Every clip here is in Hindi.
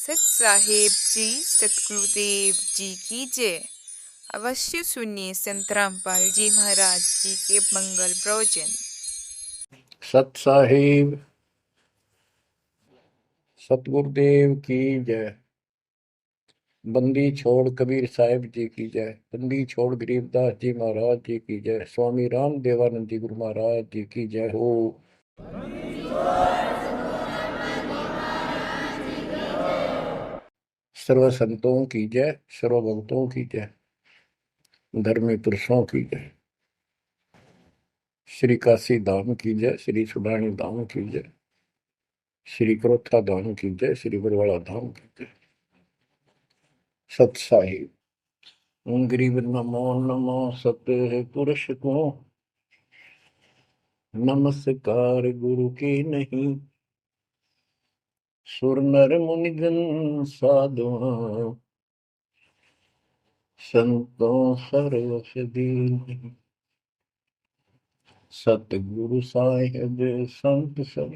सत साहेब जी, सतगुरुदेव जी की जय। अवश्य सुनिए संत रामपाल जी महाराज जी के मंगल प्रवचन। सत साहिब सतगुरुदेव की जय। बंदी छोड़ कबीर साहिब जी की जय। बंदी छोड़ गरीबदास जी महाराज जी की जय। स्वामी राम देवानंद जी गुरु महाराज जी की जय हो। सर्व संतों की जय, सर्व भक्तों की जय, धर्मी पुरुषों की जय। श्री काशी धाम की जय, श्री सुडानी धाम की जय, श्री क्रोथा धाम की जय, श्री बरवाड़ा धाम की जय। सत साहिब गरीब नमो नमो सत पुरुष को नमस्कार गुरु की नहीं। सुर नर मुनिजन साधुआ संतों सरस दीन। सतगुरु साहिब संत सब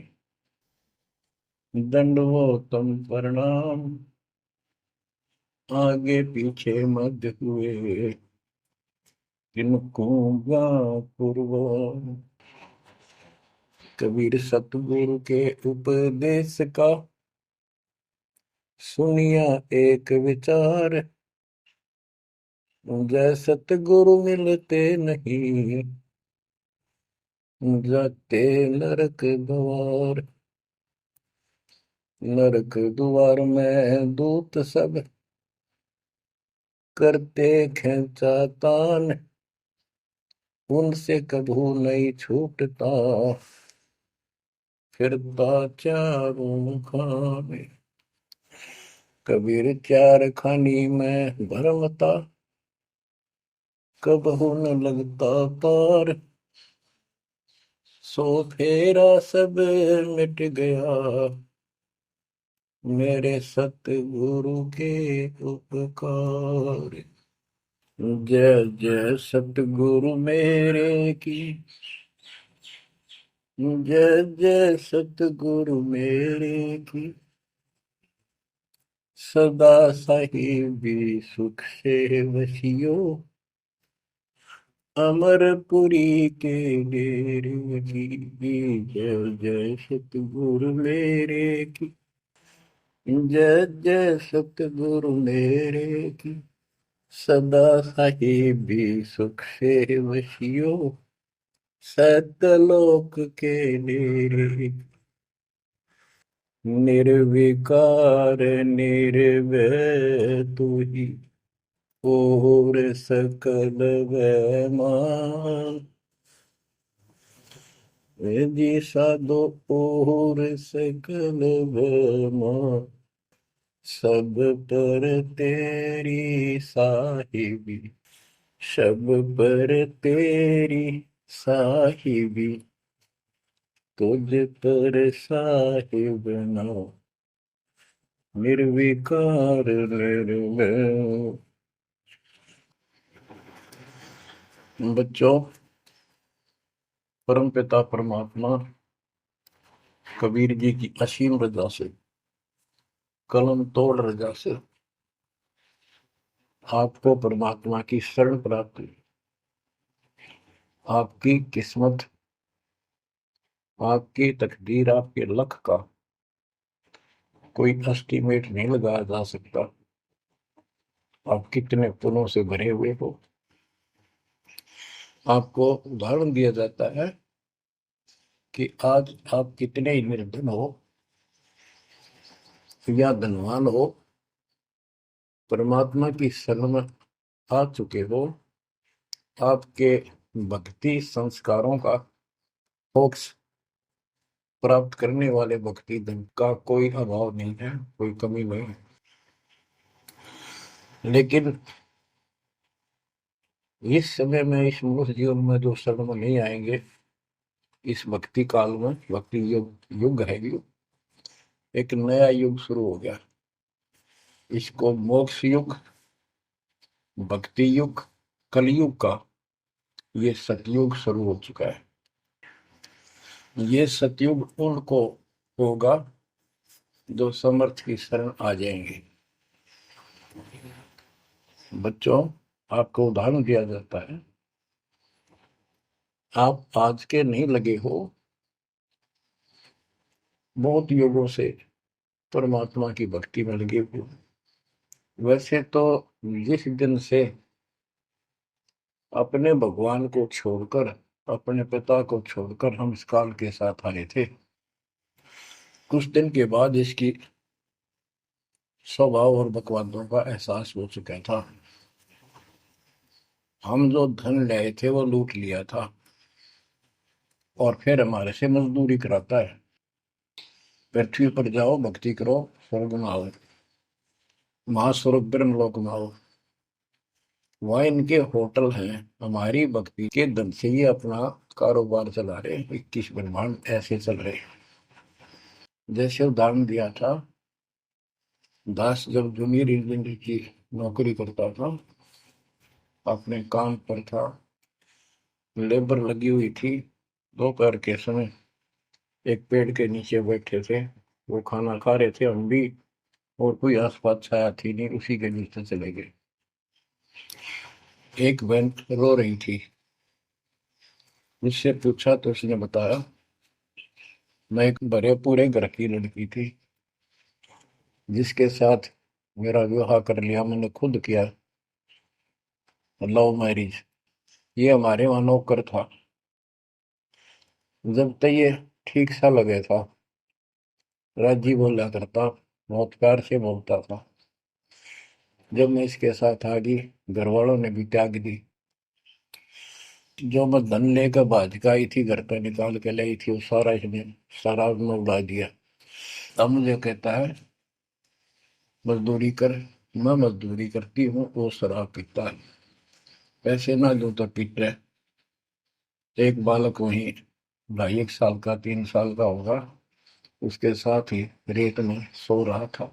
दंडवतम प्रणाम। आगे पीछे मध्य हुए किनको पूर्व। कबीर सतगुरु के उपदेश का सुनिया एक विचार। जय सतगुरु मिलते नहीं, जाते नरक द्वार। नरक द्वार में दूत सब करते खेचातान। उनसे कभू नहीं छूटता, फिरता चारों खाने। कबीर चार खानी में भरमता, कबहू न लगता पार। सो फेरा सब मिट गया, मेरे सतगुरु के उपकार। जय जय सतगुरु मेरे की, जय जय सतगुरु मेरे की। सदा साहिबी सुख से वसियो, अमरपुरी के डेरे की। जय जय सतगुरु मेरे की, जय जय सतगुरु मेरे की। सदा साहिबी सुख से वसियो, सतलोक के डेरे। निर्विकार निर्भय तू ही, और सकल वैमान। जी साधो और सकल वैमान। सब पर तेरी साहिबी, सब पर तेरी साहिबी। तुझ पर साहिब ना, निर्विकार निर्भय। बच्चों, परम पिता परमात्मा कबीर जी की असीम रजा से, कलम तोड़ रजा से आपको परमात्मा की शरण प्राप्त हुई। आपकी किस्मत, आपकी तकदीर, आपके लक का कोई एस्टीमेट नहीं लगाया जा सकता। आप कितने पुण्यों से भरे हुए हो। आपको उदाहरण दिया जाता है कि आज आप कितने ही निर्धन हो या धनवान हो, परमात्मा की शरण में आ चुके हो। आपके भक्ति संस्कारों का मोक्ष प्राप्त करने वाले भक्ति धन का कोई अभाव नहीं है, कोई कमी नहीं है। लेकिन इस समय में, इस मनुष्य जीवन में जो शरण में नहीं आएंगे, इस भक्ति काल में, भक्ति युग है, एक नया युग शुरू हो गया। इसको मोक्ष युग, भक्ति युग, कलयुग का ये सतयुग शुरू हो चुका है। ये सतयुग उनको होगा जो समर्थ की शरण आ जाएंगे। बच्चों, आपको उदाहरण दिया जाता है, आप आज के नहीं लगे हो, बहुत युगों से परमात्मा की भक्ति में लगे हो। वैसे तो जिस दिन से अपने भगवान को छोड़कर, अपने पिता को छोड़कर हम इस काल के साथ आए थे, कुछ दिन के बाद इसकी स्वभाव और बकवादों का एहसास हो चुका था। हम जो धन लाए थे वो लूट लिया था और फिर हमारे से मजदूरी कराता है। पृथ्वी पर जाओ, भक्ति करो, स्वर्ग में आओ, महास्वर्ग ब्रह्मलोक में आओ। वहाँ इनके होटल हैं, हमारी भक्ति के धन से ही अपना कारोबार चला रहे। 21 ब्रह्मांड ऐसे चल रहे। जैसे उदाहरण दिया था, दास जब जूनियर इंजीनियर की नौकरी करता था, अपने काम पर था, लेबर लगी हुई थी, दोपहर के समय एक पेड़ के नीचे बैठे थे, वो खाना खा रहे थे, हम भी, और कोई आसपास छाया थी नहीं, उसी के नीचे चले गए। एक बहन रो रही थी, उससे पूछा तो उसने बताया, मैं एक बड़े पूरे घर की लड़की थी जिसके साथ मेरा विवाह कर लिया, मैंने खुद किया, लव मैरिज। ये हमारे वहां नौकर था। जब तक ये ठीक सा लगे था, राजी बोला करता, बहुत प्यार से बोलता था। जब मैं इसके साथ आ गई, घर वालों ने भी त्याग दी। जो मैं धन लेकर भाज का आई थी, घर पे निकाल के लाई थी, वो सारा इसने, सारा उसने उड़ा दिया। अब मुझे कहता है मजदूरी कर। मैं मजदूरी करती हूँ, वो शराब पीता है, पैसे ना दूं तो पीट रहे। एक बालक वहीं 2.5 साल का, 3 साल का होगा, उसके साथ ही रेत में सो रहा था।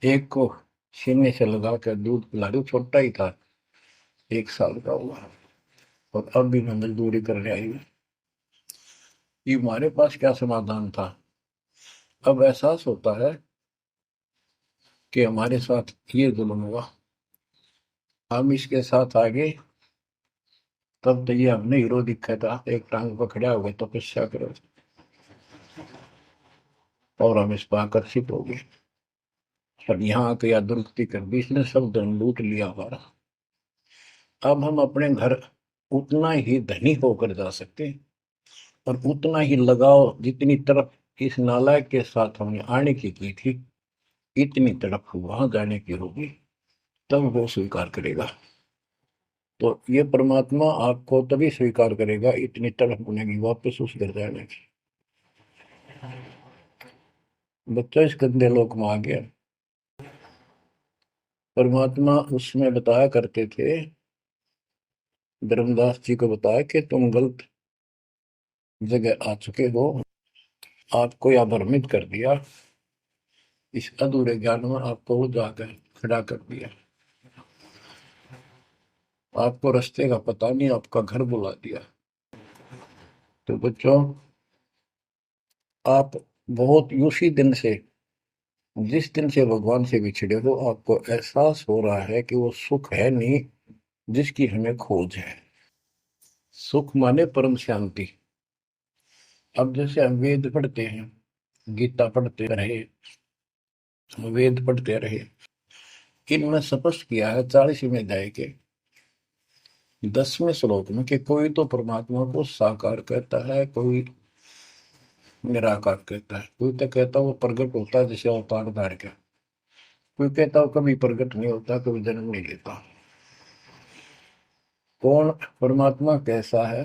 एक को सीने से लगा कर दूध पिला दूं, छोटा ही था, 1 साल का हुआ, और अब भी मैं मजदूरी करने आई हूँ। ये हमारे पास क्या समाधान था? अब एहसास होता है कि हमारे साथ ये जुल्म हुआ, हम इसके साथ आगे, तब तो ये हमने हीरो दिखा था, एक टांग पर खड़ा हो गए तपस्या करो, और हम इस पर आकर्षित हो गए, और यहाँ आके या दुरुस्ती कर दी, इसने सब धन लूट लिया हमारा। अब हम अपने घर उतना ही धनी होकर जा सकते हैं, और उतना ही लगाव जितनी तरफ इस नालायक के साथ हमने आने की थी, इतनी तरफ वहां जाने की होगी, तब वो स्वीकार करेगा। तो ये परमात्मा आपको तभी स्वीकार करेगा, इतनी तरफ बनेगी वापस उस घर जाने की। बच्चा इस गंदे लोक में आ गया। परमात्मा उसमें बताया करते थे, धर्मदास जी को बताया कि तुम गलत जगह आ चुके हो, आपको या भ्रमित कर दिया, इस अधूरे ज्ञान में आपको वो जाकर खड़ा कर दिया, आपको रास्ते का पता नहीं, आपका घर बुला दिया। तो बच्चों, आप बहुत उसी दिन से, जिस दिन से भगवान से बिछड़े हो, आपको एहसास हो रहा है कि वो सुख है नहीं जिसकी हमें खोज है। सुख माने परम शांति। अब जैसे हम वेद पढ़ते हैं, गीता पढ़ते रहे, वेद पढ़ते रहे, इनमें स्पष्ट किया है 40वें अध्याय के 10वें श्लोक में कि कोई तो परमात्मा को साकार कहता है, कोई निराकार कहता है, कोई तो कहता है वो प्रकट होता है जैसे अवतार धार के, कोई कहता है कभी प्रकट नहीं होता, कभी जन्म नहीं लेता। कौन परमात्मा कैसा है,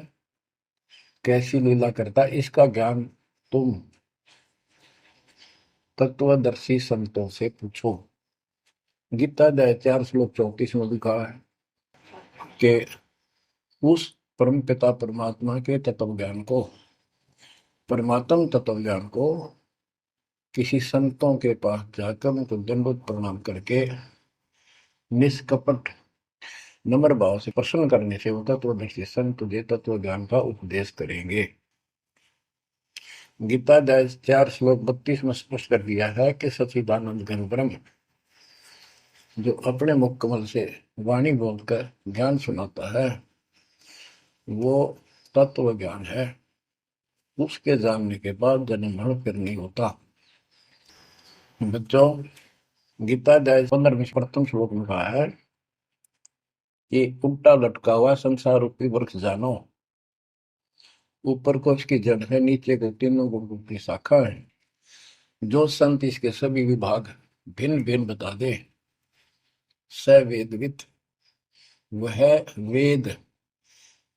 कैसी लीला करता है, इसका ज्ञान तुम तत्वदर्शी संतों से पूछो। गीता अध्याय 4 श्लोक 34 में लिखा है कि उस परम पिता परमात्मा के तत्व ज्ञान को, परमात्म तत्व ज्ञान को किसी संतों के पास जाकर उनको दंडवत प्रणाम करके निष्कपट नम्र भाव से प्रसन्न करने से वो तत्वदर्शी संत तुझे तत्व ज्ञान का उपदेश करेंगे। गीता अध्याय 4 श्लोक 32 में स्पष्ट कर दिया है कि सच्चिदानंद घन ब्रह्म जो अपने मुख कमल से वाणी बोलकर ज्ञान सुनाता है वो तत्व ज्ञान है। उसके जानने के बाद जन्म मरण फिर नहीं होता। बच्चों, गीता अध्याय 15 में प्रथम श्लोक में कहा है कि उल्टा लटका हुआ संसार रूपी वृक्ष जानो, ऊपर को उसकी जड़ है, नीचे को तीनों गुण की शाखा है। जो संत इसके सभी विभाग भिन्न भिन्न बता दे स वेदविद, वह वेद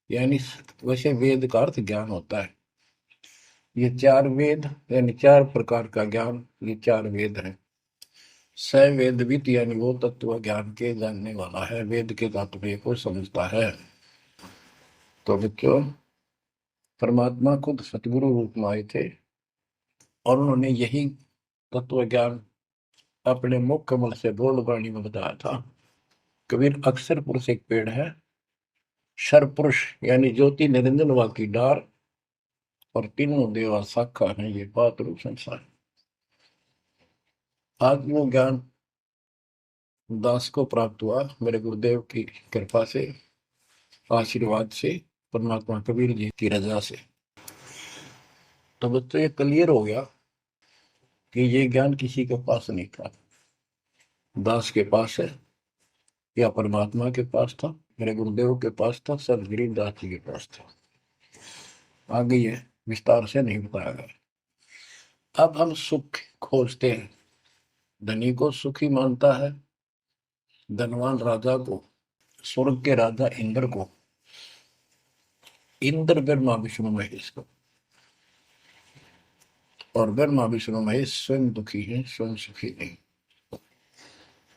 यानी वैसे वेद का अर्थ ज्ञान होता है। ये चार वेद यानी चार प्रकार का ज्ञान, ये चार वेद है। स वेदविद यानी वो तत्व ज्ञान के जानने वाला है, वेद के तात्पर्य को समझता है। तो बच्चों, परमात्मा खुद सतगुरु रूप में आए थे और उन्होंने यही तत्व ज्ञान अपने मुख कमल से बोल वाणी में बताया था। कबीर अक्षर पुरुष एक पेड़ है, शर पुरुष यानी ज्योति निरंजन वा की डार और तीनों देवा शाखा है, ये बात रूप संसार। आज वो ज्ञान दास को प्राप्त हुआ मेरे गुरुदेव की कृपा से, आशीर्वाद से, परमात्मा कबीर जी की रजा से। तो बच्चों ये क्लियर हो गया कि ये ज्ञान किसी के पास नहीं था, दास के पास है या परमात्मा के पास था, मेरे गुरुदेव के पास था, सर गिरिदास जी के पास था। आगे ये विस्तार से नहीं बताया गया। अब हम सुख खोजते हैं, धनी को सुखी मानता है, धनवान राजा को, स्वर्ग के राजा इंद्र को, इंद्र ब्रह्मा विष्णु महेश को, और ब्रह्मा विष्णु महेश स्वयं दुखी है, स्वयं सुखी नहीं।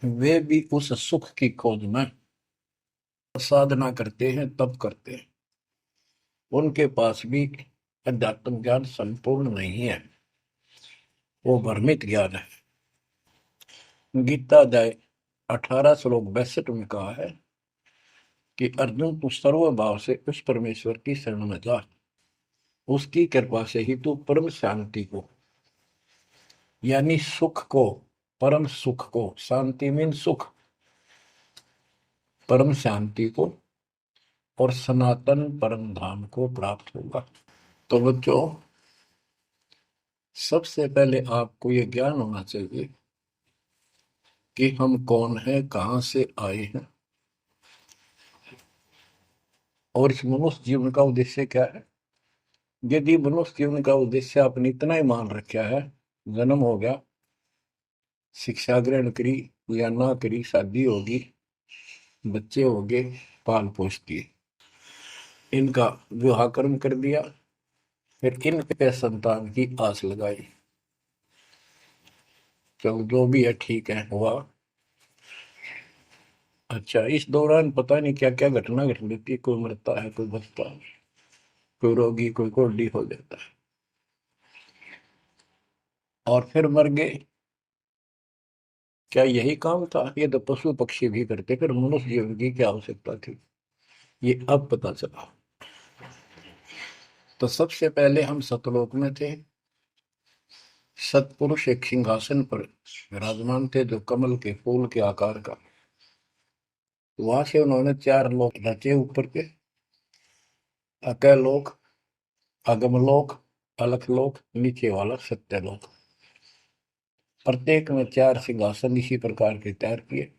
वे भी उस सुख की खोज में साधना करते हैं, तप करते हैं। उनके पास भी अध्यात्म ज्ञान संपूर्ण नहीं है, वो भ्रमित ज्ञान है। गीता अध्याय 18 श्लोक 62 में कहा है कि अर्जुन तू सर्व भाव से उस परमेश्वर की शरण में जा, उसकी कृपा से ही तू परम शांति को यानी सुख को, परम सुख को, शांति मीन सुख, परम शांति को और सनातन परम धाम को प्राप्त होगा। तो बच्चों, सबसे पहले आपको यह ज्ञान होना चाहिए कि हम कौन हैं, कहां से आए हैं और इस मनुष्य जीवन का उद्देश्य क्या है। यदि मनुष्य जीवन का उद्देश्य आपने इतना ही मान रखा है, जन्म हो गया, शिक्षा ग्रहण करी या ना करी, शादी होगी, बच्चे हो गए, पाल पोष किए, इनका विवाह कर्म कर दिया, फिर इन पे संतान की आस लगाई, चलो जो भी है ठीक है, हुआ। अच्छा, इस दौरान पता नहीं क्या क्या घटना घट लेती है, कोई मरता है, कोई बचता है, कोई रोगी, कोई कोल्डी हो जाता है, और फिर मर गए। क्या यही काम था? ये तो पशु पक्षी भी करते, फिर मनुष्य जीवन की क्या आवश्यकता थी, ये अब पता चला। तो सबसे पहले हम सतलोक में थे, सतपुरुष एक सिंहासन पर विराजमान थे जो कमल के फूल के आकार का। वहां से उन्होंने चार लोक रचे ऊपर के, अकलोक, अगमलोक, अलखलोक, नीचे वाला सत्यलोक। प्रत्येक में चार सिंहासन इसी प्रकार के तैयार किए।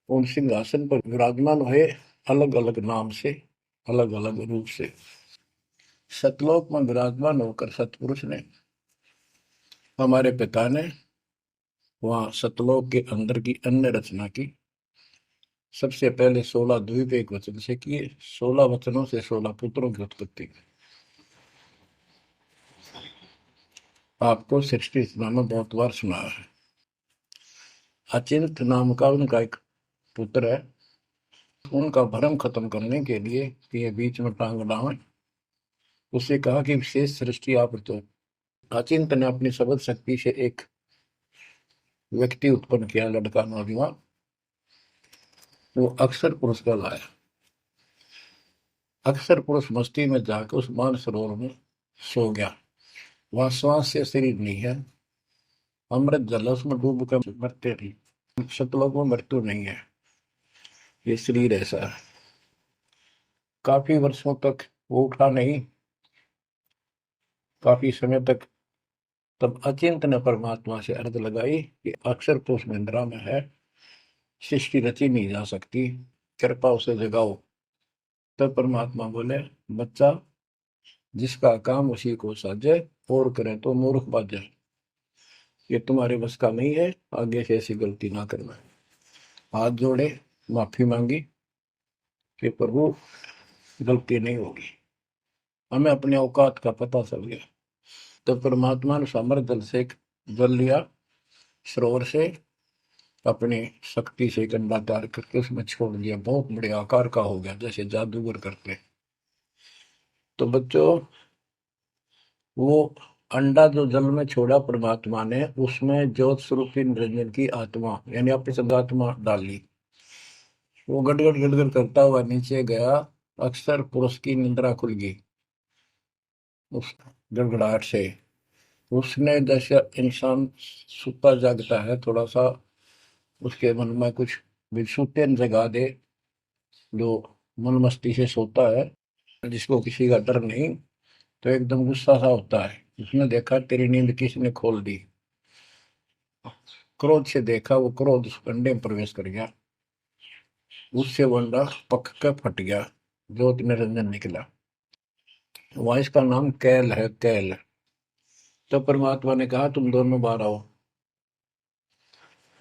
उन सिंहासन पर विराजमान हुए अलग अलग नाम से, अलग अलग रूप से। सतलोक में विराजमान होकर सतपुरुष ने, हमारे पिता ने वहां सतलोक के अंदर की अन्य रचना की। सबसे पहले 16 द्वीप एक वचन से किए, 16 वचनों से 16 पुत्रों की उत्पत्ति की। आपको सृष्टि रचना में बहुत बार सुना है। अचिंत नाम का उनका एक पुत्र है, उनका भ्रम खत्म करने के लिए कि ये बीच में टांग डावे, उसे कहा कि विशेष सृष्टि आप तो। अचिंत ने अपनी शब्द शक्ति से एक व्यक्ति उत्पन्न किया, लड़का नौजवान, वो अक्षर पुरुष का लाया। अक्षर पुरुष मस्ती में जाकर उस मान सरोवर में सो गया। वहां श्वास से शरीर नहीं है, अमृत जल है, उसमें डूब कर मरते नहीं। सतलोक में मृत्यु नहीं है, ये शरीर ऐसा है। काफी वर्षों तक वो उठा नहीं, काफी समय तक। तब अचिंत ने परमात्मा से अर्ज लगाई कि अक्षर तो उस निंद्रा में है, सृष्टि रची नहीं जा सकती, कृपा उसे जगाओ। तब परमात्मा बोले, बच्चा, जिसका काम उसी को साजे, और करे तो मूर्ख बाजे। ये तुम्हारे बस का नहीं है, आगे से ऐसी गलती ना करना। हाथ जोड़े, माफी मांगी कि प्रभु गलती नहीं होगी, हमें अपने औकात का पता चल गया। तब परमात्मा ने सामर जल से एक जल लिया, सरोवर से, अपनी शक्ति से एक अंडा तैयार करके उसमें छोड़ दिया। बहुत बड़े आकार का हो गया, जैसे जादूगर करते। तो बच्चों, वो अंडा जो जल में छोड़ा परमात्मा ने, उसमें ज्योत स्वरूपी निरंजन की आत्मा यानी अपनी सदात्मा डाली। वो गड़गड़ गड़गड़ करता हुआ नीचे गया, अक्सर पुरुष की निंद्रा खुल गई उस गड़गड़ाहट से। उसने, जैसे इंसान सुता जागता है, थोड़ा सा उसके मन में कुछ विक्षुप्त जगा दे, जो मन मस्ती से सोता है, जिसको किसी का डर नहीं, तो एकदम गुस्सा सा होता है। उसने देखा तेरी नींद किसने खोल दी, क्रोध से देखा, वो क्रोध उस अंडे में प्रवेश कर गया, उससे वो अंडा पक कर फट गया, ज्योत निरंजन निकला। वहां इसका नाम कैल है, कैल। तो परमात्मा ने कहा तुम दोनों बाहर आओ।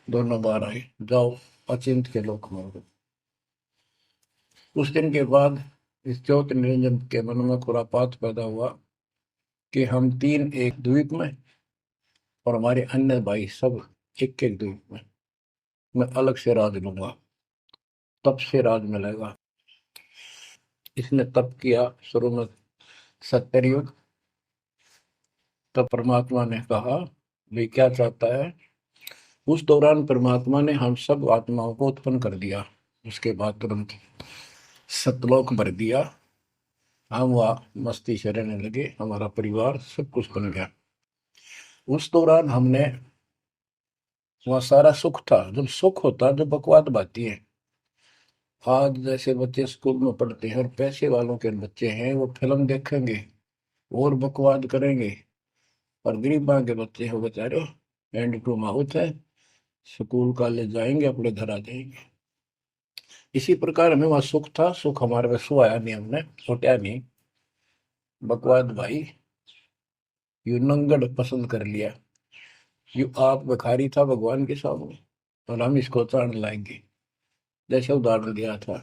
दोनों बाहर आए, जाओ अचिंत के लोक में। उस दिन के बाद इस ज्योति निरंजन के मन में खुरापात पैदा हुआ कि हम तीन एक द्वीप में, और हमारे अन्य भाई सब एक एक द्वीप में। मैं अलग से राज लूंगा, तप से राज मिलेगा। इसने तप किया शुरू में, सत्तर युग। तब परमात्मा ने कहा, वे क्या चाहता है। उस दौरान परमात्मा ने हम सब आत्माओं को उत्पन्न कर दिया। उसके बाद तुरंत सतलोक भर दिया, हम वहाँ मस्ती से रहने लगे, हमारा परिवार सब कुछ बन गया। उस दौरान हमने, वहाँ सारा सुख था। जब सुख होता, जब बकवाद बाती है। आज जैसे बच्चे स्कूल में पढ़ते हैं और पैसे वालों के बच्चे हैं, वो फिल्म देखेंगे और बकवाद करेंगे, और गरीबां के बच्चे हो बेचारे एंड टू माउथ है, स्कूल कॉलेज जाएंगे, अपने घर आ जाएंगे। इसी प्रकार हमें वहाँ सुख था, सुख हमारे में सुहाया नहीं, हमने छुटा नहीं। बकवाद भाई, यू नंगड़ पसंद कर लिया। यू आप भिखारी था भगवान के सामने, और हम इसको ताड़ लाएंगे। जैसे उदाहरण दिया था,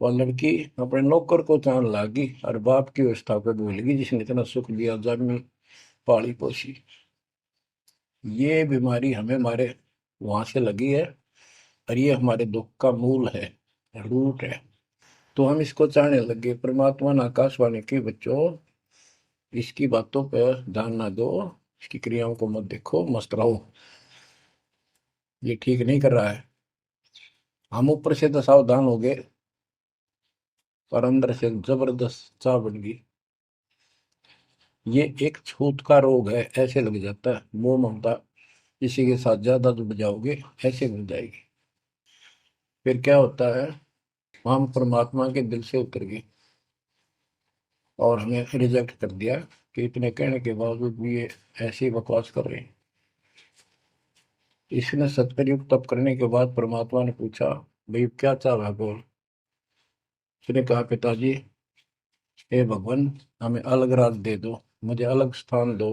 वह लड़की अपने नौकर को चांद लागी और बाप की व्यवस्था को भूलेगी, जिसने इतना सुख दिया, जन्मी पाली पोसी। ये बीमारी हमें हमारे वहां से लगी है, और ये हमारे दुख का मूल है, रूट है। तो हम इसको चाहने लगे। परमात्मा ने आकाशवाणी की, बच्चों इसकी बातों पर ध्यान ना दो, इसकी क्रियाओं को मत देखो, मस्त रहो, ये ठीक नहीं कर रहा है। हम ऊपर से तो सावधान हो गए, पर अंदर से जबरदस्त चाह बन गई। ये एक छूत का रोग है, ऐसे लग जाता है। मोह ममता किसी के साथ ज्यादा जुड़ जाओगे, ऐसे मिल जाएगी। फिर क्या होता है, हम परमात्मा के दिल से उतर गए, और हमें रिजेक्ट कर दिया कि इतने कहने के बावजूद भी ये ऐसी बकवास कर रहे हैं। इसने सत्कर्युग तप करने के बाद परमात्मा ने पूछा, भाई क्या चाह रहा है, बोल। उसने कहा, पिताजी, हे भगवान, हमें अलग राज दे दो, मुझे अलग स्थान दो।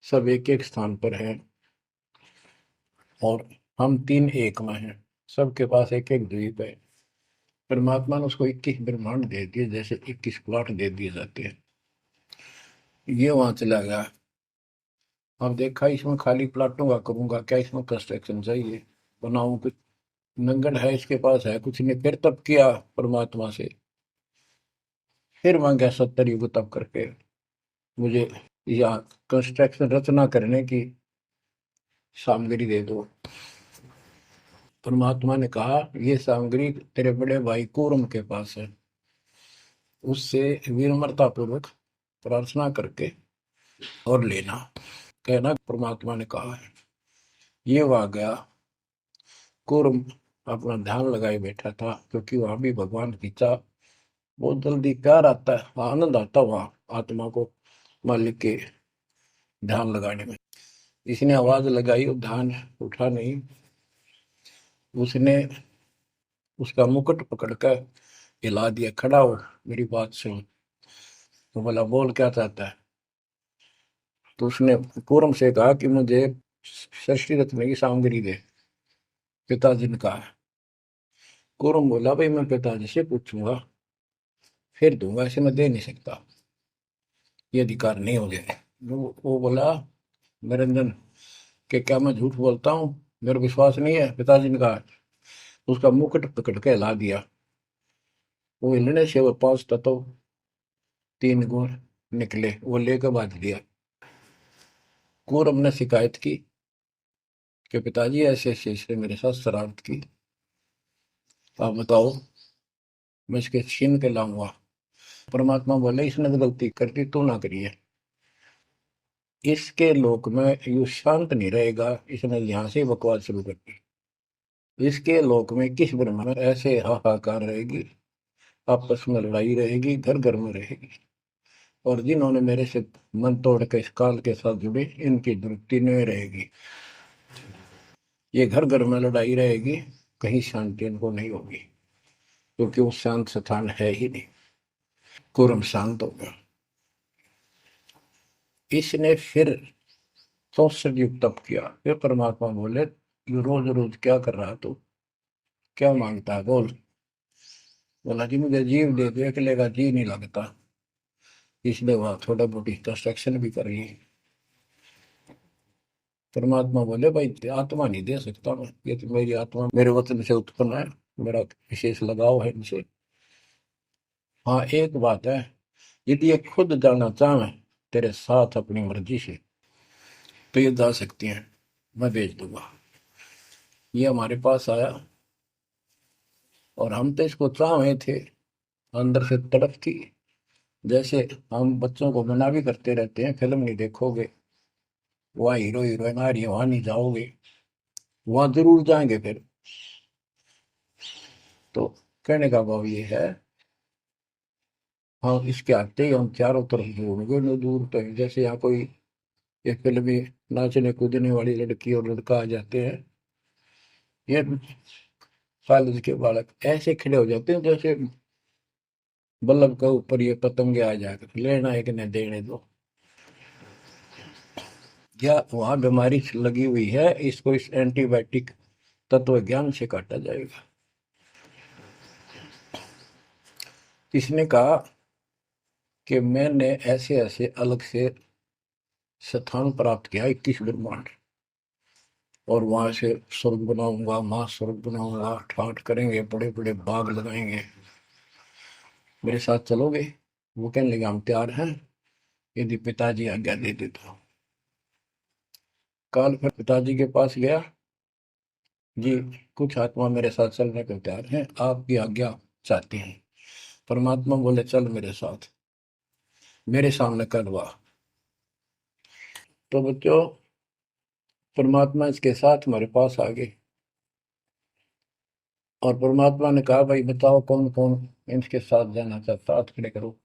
सब एक एक स्थान पर हैं, और हम तीन एक में हैं, सबके पास एक एक द्वीप है। परमात्मा ने उसको 21 ब्रह्मांड दे दिए, जैसे 21 प्लॉट दे दिए जाते हैं। ये वहां चला गया। अब देखा, इसमें खाली प्लाटों का करूंगा क्या, इसमें कंस्ट्रक्शन चाहिए, बनाऊं कुछ। नंगन है, इसके पास है कुछ नहीं। फिर तब किया परमात्मा से, फिर मांगा 70 युग तब करके, मुझे यहाँ कंस्ट्रक्शन रचना करने की सामग्री दे दो। परमात्मा ने कहा, ये सामग्री तेरे बड़े भाई कूर्म के पास है, उससे विनम्रता पूर्वक प्रार्थना करके और लेना। कहना परमात्मा ने कहा है। ये वहां गया, कूर्म अपना ध्यान लगाए बैठा था, क्योंकि वहां भी भगवान गीता बहुत जल्दी प्यार आता है, आनंद आता है वहां आत्मा को मालिक के ध्यान लगाने में। इसने आवाज लगाई और ध्यान उठा नहीं। उसने उसका मुकुट पकड़कर हिला दिया, खड़ा हो, मेरी बात सुन। तो बोला बोल क्या चाहता है। तो उसने कूर्म से कहा कि मुझे षष्ठी रत्न की सामग्री दे, पिताजी ने कहा है। कूर्म बोला भाई मैं पिताजी से पूछूंगा फिर दूंगा, ऐसे मैं दे नहीं सकता, ये अधिकार नहीं हो गया। वो बोला निरंजन कि क्या मैं झूठ बोलता हूँ, मेरा विश्वास नहीं है। पिताजी ने कहा। उसका मुकुट पकड़ के हिला दिया। वो हिलने से वो 5 तत्व 3 गुण निकले, वो लेकर बांध दिया। कूर्म ने शिकायत की कि पिताजी ऐसे ऐसे इसने मेरे साथ शरारत की, आप बताओ मैं इसके छीन के लाऊंगा। परमात्मा बोले इसने तो गलती करती, तू ना करिए। इसके लोक में यू शांत नहीं रहेगा, इसने यहां से बकवास शुरू कर दी। इसके लोक में किस ब्रह्म में ऐसे हाहाकार रहेगी, आपस में लड़ाई रहेगी, घर घर में रहेगी। और जिन्होंने मेरे से मन तोड़ के इस काल के साथ जुड़े, इनकी तृप्ति नहीं रहेगी। ये घर घर में लड़ाई रहेगी, कहीं शांति इनको नहीं होगी, क्योंकि वो शांत स्थान है ही नहीं। कुरम शांत हो गया। इसने फिर 64 युग तप किया। फिर परमात्मा बोले ये रोज रोज क्या कर रहा तू, क्या मांगता है बोल। बोला जी मुझे जीव दे दे, अकेले का जी नहीं लगता, इसलिए वहां थोड़ा मोटी कंस्ट्रक्शन भी कर रही है। परमात्मा बोले भाई आत्मा नहीं दे सकता मैं, ये तो मेरी आत्मा मेरे वतन से उत्पन्न है, मेरा विशेष लगाव है इनसे। हाँ एक बात है, यदि ये खुद जाना चाहे तेरे साथ अपनी मर्जी से तो ये जा सकती हैं, मैं भेज दूंगा। ये हमारे पास आया और हम तो इसको चाह रहे थे, अंदर से तड़प थी। जैसे हम बच्चों को मना भी करते रहते हैं, फिल्म नहीं देखोगे, वहाँ हीरो हीरोइन आ रही है वहां नहीं जाओगे, वहां जरूर जाएंगे फिर। तो कहने का भाव ये है, हाँ इसके आते ही हम चारों तरफ ढूंढोगे न दूर तक। जैसे यहाँ कोई ये फिल्मी नाचने कूदने वाली लड़की और लड़का आ जाते हैं, ये कॉलेज के बालक ऐसे खड़े हो जाते हैं जैसे बल्लभ के ऊपर ये पतंगे आ जाकर लेना है कि नहीं देने दो। या वहां बीमारी लगी हुई है, इसको इस एंटीबायोटिक तत्व ज्ञान से काटा जाएगा। इसने कहा कि मैंने ऐसे ऐसे अलग से स्थान प्राप्त किया 21 ब्रह्मांड, और वहां से स्वर्ग बनाऊंगा, महास्वर्ग बनाऊंगा, ठाट करेंगे, बड़े बड़े बाग लगाएंगे, मेरे साथ चलोगे। वो कहने लगे हम तैयार हैं, यदि पिताजी आज्ञा दे दे तो। काल फिर पिताजी के पास गया, जी कुछ आत्मा मेरे साथ चलने को तैयार हैं, आपकी आज्ञा चाहती हैं। परमात्मा बोले चल मेरे साथ, मेरे सामने करवा। तो बच्चों परमात्मा इसके साथ हमारे पास आ गए, और परमात्मा ने कहा भाई बताओ कौन कौन इनके साथ जाना चाहता, हाथ खड़े करो।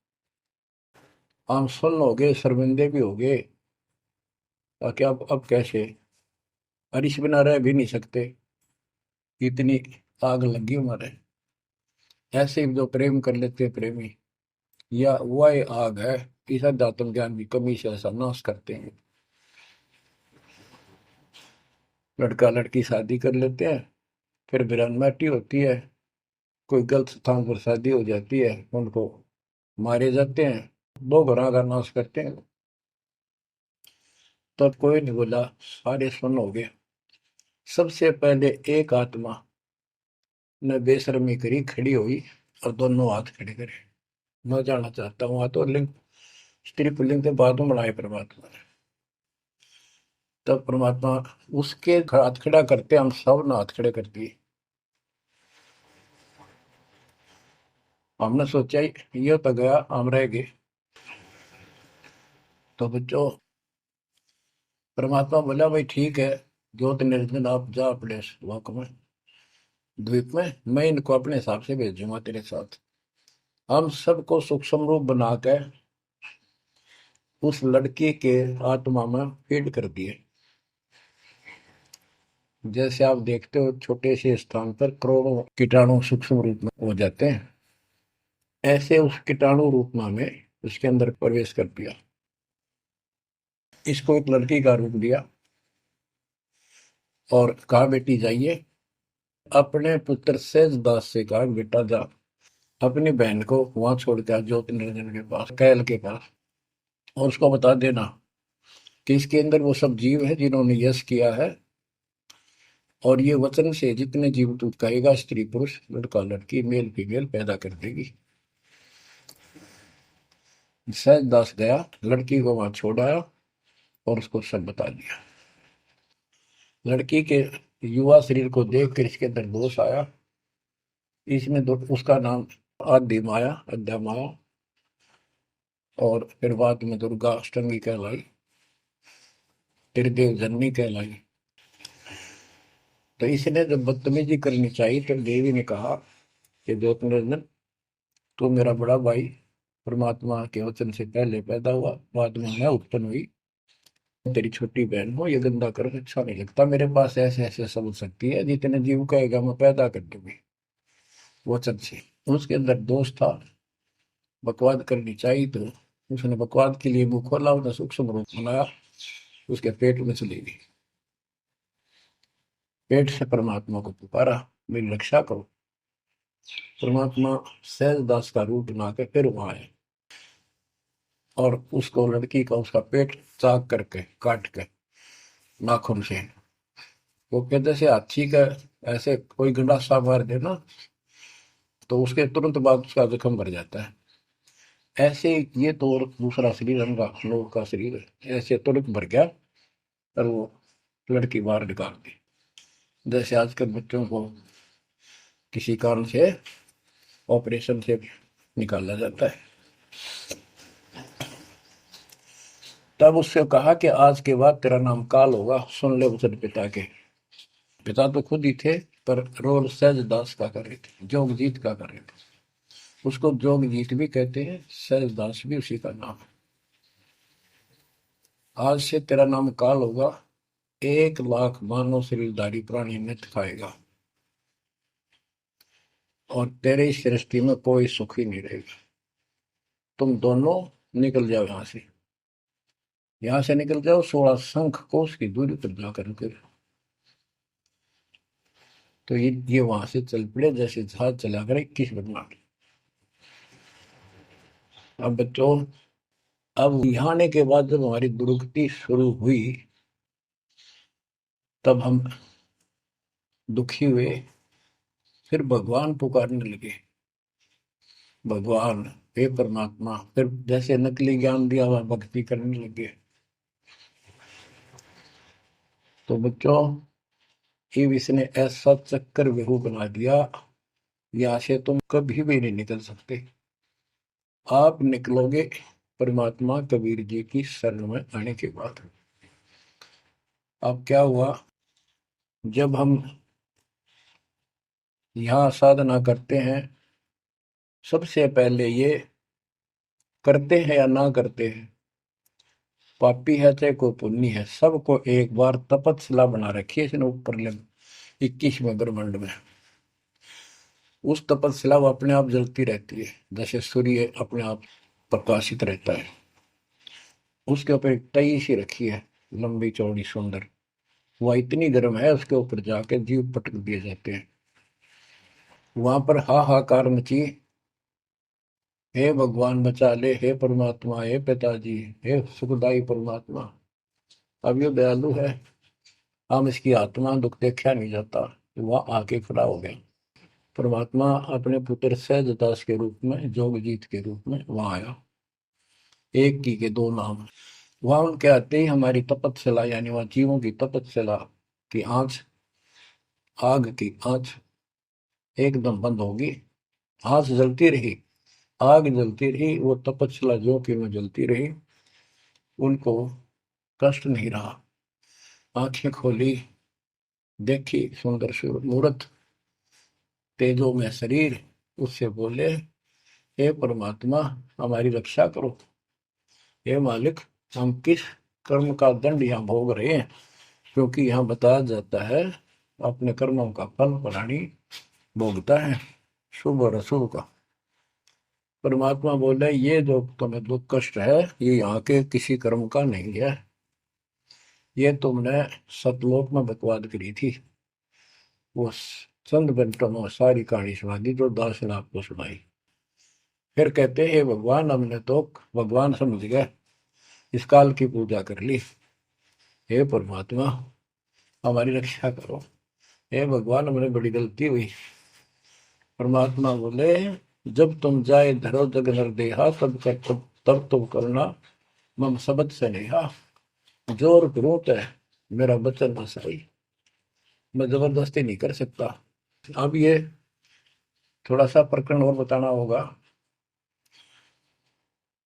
हम सुन्न हो गए, शर्मिंदे भी हो गए, ताकि अब कैसे, अरिश बिना रह भी नहीं सकते, इतनी आग लगी हमारे। ऐसे ही जो प्रेम कर लेते हैं प्रेमी, या वह आग है, इस अध्यात्म ज्ञान की कमी से ऐसा नाश करते हैं। लड़का लड़की शादी कर लेते हैं, फिर वीरानमाटी होती है, कोई गलत स्थान पर शादी हो जाती है, उनको मारे जाते हैं, 2 घरों का नाश करते हैं। तब कोई नहीं बोला, सारे सुन हो गए। सबसे पहले एक आत्मा ने बेशर्मी करी, खड़ी हुई और दोनों हाथ खड़े करे, मैं जाना चाहता हूँ। तो लिंग स्त्री पुल्लिंग के बाद में बनाए परमात्मा ने। तब परमात्मा उसके हाथ खड़ा करते, हम सब ने हाथ खड़े कर दिए। हमने सोचा ये तो गया, हम रह गए। तो बच्चों परमात्मा बोला भाई ठीक है, ज्योत निरंजन आप जा अपने लोक में, द्वीप में, मैं इनको अपने हिसाब से भेजूंगा तेरे साथ। हम सबको सूक्ष्म रूप बना के उस लड़की के आत्मा में फीड कर दिए। जैसे आप देखते हो छोटे से स्थान पर करोड़ों कीटाणु सूक्ष्म रूप में हो जाते हैं, ऐसे उस कीटाणु रूप में हमें उसके अंदर प्रवेश कर दिया। इसको एक लड़की का रूप दिया और कहा बेटी जाइए, अपने पुत्र सेज दास से कहा बेटा जा अपनी बहन को वहां छोड़ के आ ज्योति निरंजन के पास, कैल के पास, और उसको बता देना कि इसके अंदर वो सब जीव है जिन्होंने यश किया है, और ये वचन से जितने जीव तू कहेगा स्त्री पुरुष लड़का लड़की मेल फीमेल पैदा कर देगी। सहज दास गया, लड़की को वहां छोड़ आया और उसको सब बता दिया। लड़की के युवा शरीर को देख कर इसके अंदर दोष आया। इसमें उसका नाम आदि माया, अद्या माया, और फिर बाद में दुर्गा अष्टंगी कहलाई, त्रिदेव जननी कहलाई। तो इसने जब बदतमीजी करनी चाहिए तो देवी ने कहा कि ज्योत निरंजन तू मेरा बड़ा भाई परमात्मा के वचन से पहले पैदा हुआ, बाद में मैं उत्पन्न हुई, तेरी छोटी बहन हो, ये गंदा कर अच्छा नहीं लगता, मेरे पास ऐसे ऐसे सब शक्ति है, जितने जीव कहेगा मैं पैदा कर दूंगी वचन से। उसके अंदर दोष था, बकवाद करनी चाहिए, तो उसने बकवाद के लिए मुंह खोला, उसने सूक्ष्म रूप बनाया, उसके पेट में चली गई। पेट से परमात्मा को पुकारा मेरी रक्षा करो। परमात्मा सहज दास का रूप बना के फिर वहां आए और उसको लड़की का उसका पेट चाक करके काट के नाखून से, वो कहते से हाथी का ऐसे कोई गंडासा मार दे ना तो उसके तुरंत बाद उसका जख्म भर जाता है, ऐसे ये तो और दूसरा शरीर हमका लोग का शरीर है, ऐसे तुरंत भर गया और वो लड़की बाहर निकाल दी। जैसे आजकल बच्चों को किसी कारण से ऑपरेशन से निकाला जाता है। तब उससे कहा कि आज के बाद तेरा नाम काल होगा, सुन ले वचन पिता के। पिता तो खुद ही थे पर रोल सहज दास का कर रहे थे, जोगजीत का कर रहे थे, उसको जोगजीत भी कहते हैं, सहज दास भी उसी का नाम है। आज से तेरा नाम काल होगा, 1,00,000 मानव शरीरधारी प्राणी नित्य खाएगा और तेरे इस सृष्टि में कोई सुख ही नहीं रहेगा। तुम दोनों निकल जाओ यहां से निकल जाओ, 16 शंख कोस की दूरी पर जाकर के। तो ये वहां से चल पड़े जैसे जहाज चला कर 21 ब्रह्मांड। अब बच्चों, अब यहाँ आने के बाद जब हमारी दुर्गति शुरू हुई तब हम दुखी हुए, फिर भगवान पुकारने लगे, भगवान हे परमात्मा, फिर जैसे नकली ज्ञान दिया हुआ भक्ति करने लगे। तो बच्चों, ये इसने ऐसा चक्कर व्यू बना दिया, यहाँ से तुम कभी भी नहीं निकल सकते। आप निकलोगे परमात्मा कबीर जी की शरण में आने के बाद। अब क्या हुआ, जब हम यहाँ साधना करते हैं, सबसे पहले ये करते हैं या ना करते हैं, पापी है चाहे कोई पुण्य है, सबको एक बार तपस्या बना रखी है इसने ऊपर 21वें ब्रह्मांड में। उस तपस्या वो अपने आप जलती रहती है, जैसे सूर्य अपने आप प्रकाशित रहता है। उसके ऊपर एक तई सी रखी है, लंबी चौड़ी सुंदर, वह इतनी गर्म है उसके ऊपर जाके जीव पटक दिए जाते हैं। वहां पर हाहाकार मची, हे भगवान बचा ले, हे परमात्मा, हे पिताजी, हे सुखदाई परमात्मा। अब ये दयालु है, हम इसकी आत्मा दुख देखा नहीं जाता, वह आके खड़ा हो गया। परमात्मा अपने पुत्र सहजदास के रूप में, जोगजीत के रूप में वहां आया। एक की के दो नाम। वहां उनके आते ही हमारी तपस्या, यानी वहां जीवों की तपस्या की आंच, आग की आंच एकदम बंद होगी। आंच जलती रही, आग जलती रही, वो तपस्या जो कि में जलती रही, उनको कष्ट नहीं रहा। आंखें खोली, देखी सुंदर मूर्त, तेजो में शरीर। उससे बोले, हे परमात्मा, हमारी रक्षा करो। हे मालिक, हम किस कर्म का दंड यहाँ भोग रहे हैं? क्योंकि यहाँ बताया जाता है अपने कर्मों का फल प्राणी भोगता है, शुभ और अशुभ का। परमात्मा बोले, ये जो तुम्हें दुख कष्ट है, ये यहाँ के किसी कर्म का नहीं है। ये तुमने सतलोक में बकवाद करी थी। वो चंद घंटों में सारी कहानी सुना दी जो दास ने आपको सुनाई। फिर कहते हैं, भगवान, हमने तो भगवान समझ गए, इस काल की पूजा कर ली। हे परमात्मा, हमारी रक्षा करो। हे भगवान, हमने बड़ी गलती हुई। परमात्मा बोले, जब तुम जाए धरो जग नर देहा, तब तुम करना मम शब्द से नेहा। जोर ग्रोत है, मेरा वचन न सही, मैं जबरदस्ती नहीं कर सकता। अब ये थोड़ा सा प्रकरण और बताना होगा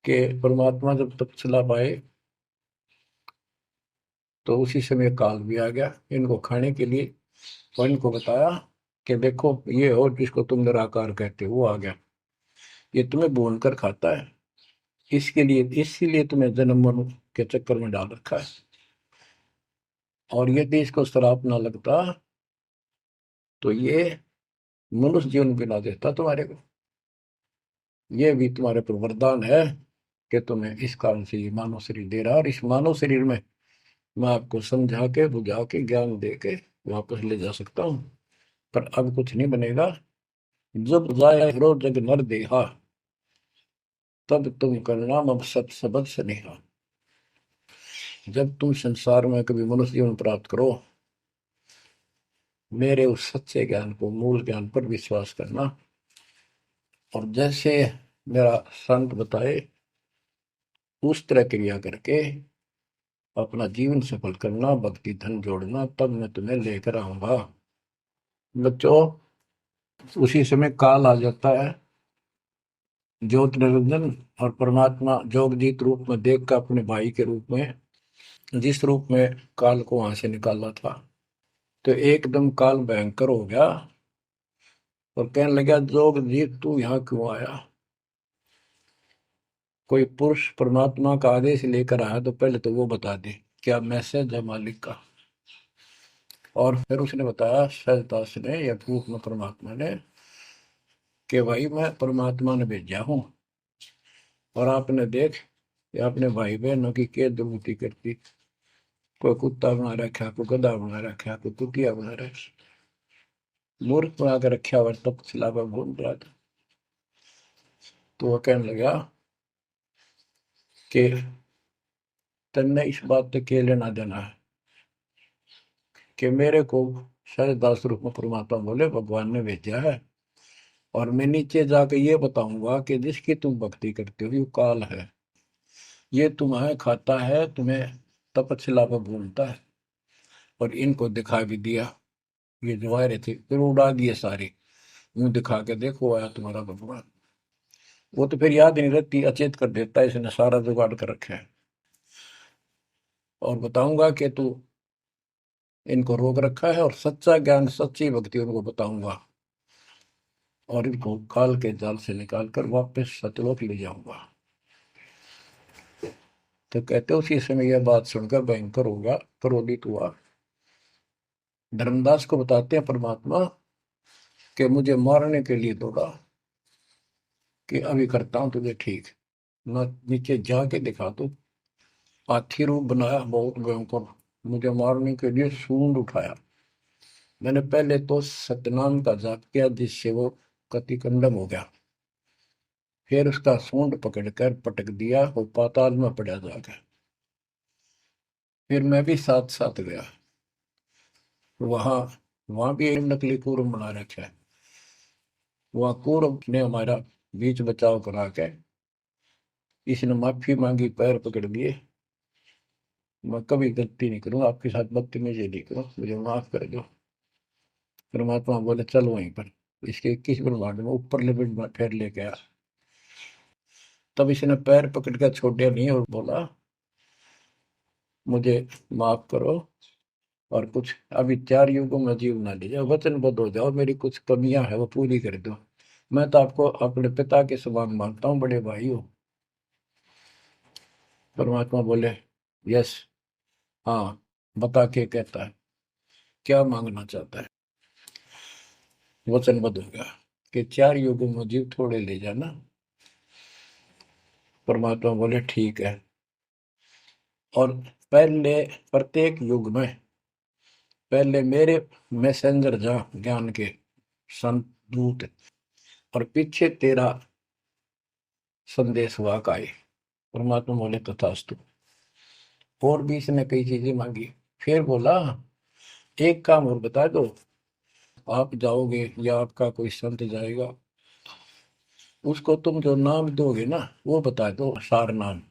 कि परमात्मा जब तपस्या पाए तो उसी समय काल भी आ गया इनको खाने के लिए। और इनको बताया कि देखो, ये हो जिसको तुम निराकार कहते हो, वो आ गया, ये तुम्हें भून कर खाता है। इसके लिए, इसीलिए तुम्हें जन्म मरण के चक्कर में डाल रखा है। और यदि इसको श्राप ना लगता तो ये मनुष्य जीवन भी ना देता तुम्हारे को। ये भी तुम्हारे पर वरदान है कि तुम्हें इस कारण से ये मानव शरीर दे रहा है। और इस मानव शरीर में मैं आपको समझा के बुझा के ज्ञान दे के वापस ले जा सकता हूँ। पर अब कुछ नहीं बनेगा। जब जाए रो जग नर देहा, तब तुम करना मम सत सबद स्नेहा। जब तुम संसार में कभी मनुष्य जीवन प्राप्त करो, मेरे उस सच्चे ज्ञान को, मूल ज्ञान पर विश्वास करना। और जैसे मेरा संत बताए उस तरह क्रिया करके अपना जीवन सफल करना, भक्ति धन जोड़ना, तब मैं तुम्हें लेकर आऊंगा। बच्चों, उसी समय काल आ जाता है। ज्योत निरंजन और परमात्मा जोगजीत रूप में देख कर अपने भाई के रूप में, जिस रूप में काल को वहां से निकाला था, तो एकदम काल भयंकर हो गया और कहने लगा, जोगजीत तू यहाँ क्यों आया? कोई पुरुष परमात्मा का आदेश लेकर आया तो पहले तो वो बता दे क्या मैसेज है मालिक का। और फिर उसने बताया, सहजदास ने या रूप में परमात्मा ने, कि भाई मैं परमात्मा ने भेजा हूं और आपने देख ये अपने भाई बहनों की क्या दुर्गति करती। कोई कुत्ता बना रखा, कोई गधा बना रखा, कोई कुतिया बना रखा, मूर्ख बना के रखा हुआ, तब सिलावा घूम रहा था। तो वह कहने लगा कि तन्ने इस बात से के लेना देना है कि मेरे को सहजदास रूप में परमात्मा बोले भगवान ने भेजा है और मैं नीचे जाके ये बताऊंगा कि जिसकी तुम भक्ति करते हो ये काल है, ये तुम्हें खाता है, तुम्हें तपस्या पर भूलता है। और इनको दिखा भी दिया, ये जो आ रहे थे फिर उड़ा दिए सारे, यूं दिखा के, देखो आया तुम्हारा भगवान। वो तो फिर याद नहीं रहती, अचेत कर देता है, इसने सारा जुगाड़ कर रखा है। और बताऊंगा कि तू इनको रोक रखा है और सच्चा ज्ञान, सच्ची भक्ति उनको बताऊंगा और इनको काल के जाल से निकाल कर वापस सतलोक ले जाऊंगा। तो कहते उसी समय यह बात सुनकर भयंकर होगा, क्रोधित हुआ। धर्मदास को बताते हैं परमात्मा कि मुझे मारने के लिए दौड़ा कि अभी करता हूं तुझे ठीक, न नीचे जाके दिखा दो। हाथी रूप बनाया बहुत भयंकर, मुझे मारने के लिए सूंड उठाया। मैंने पहले तो सतनाम का जाप किया जिससे वो कतिकंडम हो गया, फिर उसका सूंड पकड़कर पटक दिया, वो पाताल में पड़ा जाकर। फिर मैं भी साथ साथ गया वहां। वहां भी एक नकली कूर्म बना रखा है। वहां कूर्म ने हमारा बीच बचाव करा के इसने माफी मांगी, पैर पकड़ लिए, मैं कभी गलती नहीं करूंगा, आपके साथ बदतमीजी नहीं करूं, मुझे माफ कर दो। परमात्मा बोले चल वहीं पर, इसके 21 ब्रह्मांड में ऊपर लिमिट में फिर लेके आया। तब इसने पैर पकड़ कर छोड़े नहीं और बोला, मुझे माफ करो, और कुछ अभी 4 युगों में जीवना ले जाओ, वचनबद्ध हो जाओ, मेरी कुछ कमियां है वो पूरी कर दो। मैं तो आपको अपने पिता के समान मानता हूँ, बड़े भाई हो। परमात्मा बोले यस, हाँ, बता के कहता है क्या मांगना चाहता है। वचनबद्ध हो गया कि 4 युगों में जीव थोड़े ले जाना। परमात्मा बोले ठीक है। और पहले प्रत्येक युग में पहले मेरे मैसेंजर जा ज्ञान के संत दूत, और पीछे तेरा संदेश वाहक आए। परमात्मा बोले तथास्तु। और भी इसने कई चीजें मांगी। फिर बोला एक काम और बता दो, आप जाओगे या आपका कोई संत जाएगा, उसको तुम जो नाम दोगे ना वो बता दो, सार नाम।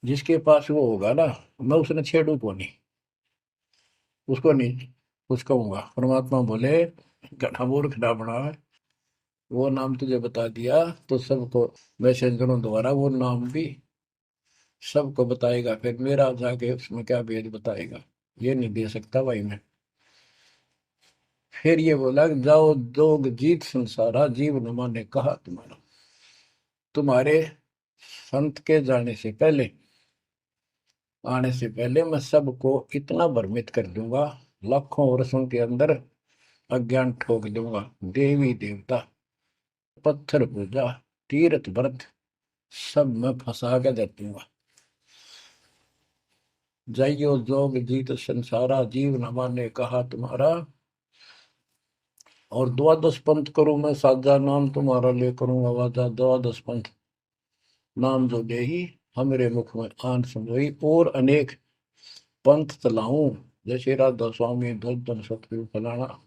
जिसके पास वो होगा ना, मैं उसने छेड़ू को नहीं, उसको नहीं कुछ कहूंगा। परमात्मा बोले गधा मूर्ख ना बना, वो नाम तुझे बता दिया तो सबको मैसेंजरों द्वारा वो नाम भी सबको बताएगा, फिर मेरा जाके उसमें क्या भेद बताएगा, ये नहीं दे सकता भाई मैं। फिर ये बोला कि जाओ जोग जीत संसारा, जीव न माने कहा तुम्हारा। तुम्हारे संत के जाने से पहले, आने से पहले मैं सबको इतना भ्रमित कर दूंगा, लाखों वर्षों के अंदर अज्ञान ठोक दूंगा। देवी देवता, पत्थर पूजा, तीर्थ व्रत सब मैं फंसा के दे दूंगा। जाइयो जोग जीत संसारा, जीव न माने कहा तुम्हारा। और द्वादश पंथ करूं मैं साजा, नाम तुम्हारा ले करूं आवाजा। द्वादश पंथ नाम जो देही, हमरे मुख में आन समझोई। और अनेक पंथ चलाऊं, जैसे राधा स्वामी, धन सतगुरु फलाना,